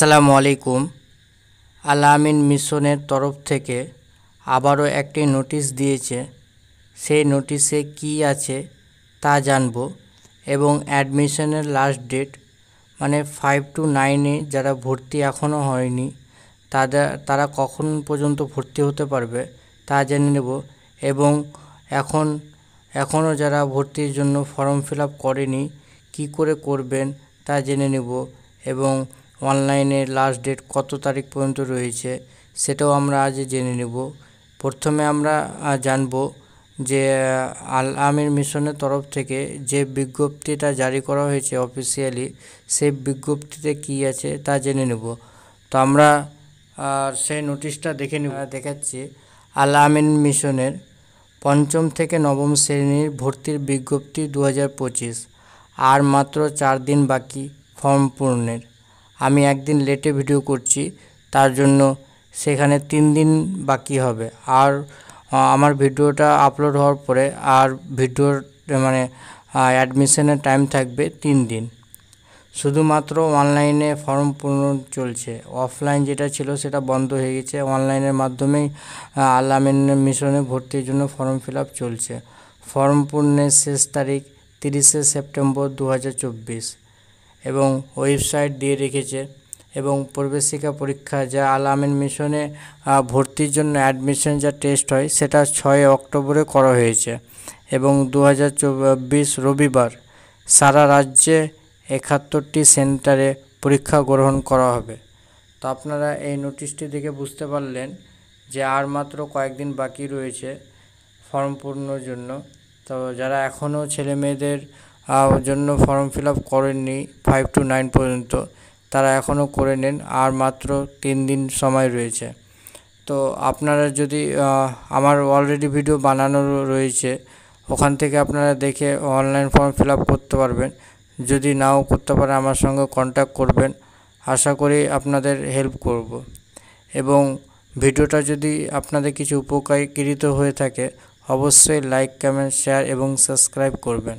আসসালামু আলাইকুম। আল আমিন মিশনের তরফ থেকে আবারও একটি নোটিশ দিয়েছে। সেই নোটিশে কি আছে তা জানব এবং অ্যাডমিশনের লাস্ট ডেট মানে 5 to 9 যারা ভর্তি এখনও হয়নি তারা কখন পর্যন্ত ভর্তি হতে পারবে তা জেনে নেব এবং এখনও যারা ভর্তির জন্য ফর্ম ফিল আপ করেনি কী করে করবেন তা জেনে নেব এবং অনলাইনে লাস্ট ডেট কত তারিখ পর্যন্ত রয়েছে সেটাও আমরা আজ জেনে নেব। প্রথমে আমরা জানব যে আল আমিন মিশনের তরফ থেকে যে বিজ্ঞপ্তিটা জারি করা হয়েছে অফিসিয়ালি, সেই বিজ্ঞপ্তিতে কী আছে তা জেনে নেব। তো আমরা সেই নোটিশটা দেখাচ্ছি। আল আমিন মিশনের 5ম থেকে 9ম শ্রেণীর ভর্তির বিজ্ঞপ্তি 2025। আর মাত্র 4 দিন বাকি ফর্ম পূরণের। আমি একদিন লেটে ভিডিও করছি, তার জন্য সেখানে 3 দিন বাকি হবে। আর আমার ভিডিওটা আপলোড হওয়ার পরে আর ভিডিওর অ্যাডমিশনের টাইম থাকবে 3 দিন। শুধুমাত্র অনলাইনে ফর্ম পূরণ চলছে, অফলাইন যেটা ছিল সেটা বন্ধ হয়ে গেছে। অনলাইনের মাধ্যমেই আল আমিন মিশনে ভর্তির জন্য ফর্ম ফিল আপ চলছে। ফর্ম পূরণের শেষ তারিখ 30শে সেপ্টেম্বর 2024 এবং ওয়েবসাইট দিয়ে রেখেছে। এবং প্রবেশিকা পরীক্ষা যা আল আমিন মিশনে ভর্তির জন্য অ্যাডমিশন যা টেস্ট হয় সেটা 6 অক্টোবরে করা হয়েছে এবং 2024 রবিবার সারা রাজ্যে 71টি সেন্টারে পরীক্ষা গ্রহণ করা হবে। তো আপনারা এই নোটিশটি দেখে বুঝতে পারলেন যে আর মাত্র কয়েকদিন বাকি রয়েছে ফর্ম পূরণের জন্য। তো যারা এখনও ছেলে মেয়েদের জন্য ফর্ম ফিল আপ করেননি 5 to 9 পর্যন্ত, তারা এখনও করে নেন, আর মাত্র 3 দিন সময় রয়েছে। তো আপনারা যদি আমার অলরেডি ভিডিও বানানো রয়েছে, ওখান থেকে আপনারা দেখে অনলাইন ফর্ম ফিল আপ করতে পারবেন। যদি নাও করতে পারে আমার সঙ্গে কন্ট্যাক্ট করবেন, আশা করি আপনাদের হেল্প করব। এবং ভিডিওটা যদি আপনাদের কিছু উপকারিত হয়ে থাকে অবশ্যই লাইক, কমেন্ট, শেয়ার এবং সাবস্ক্রাইব করবেন।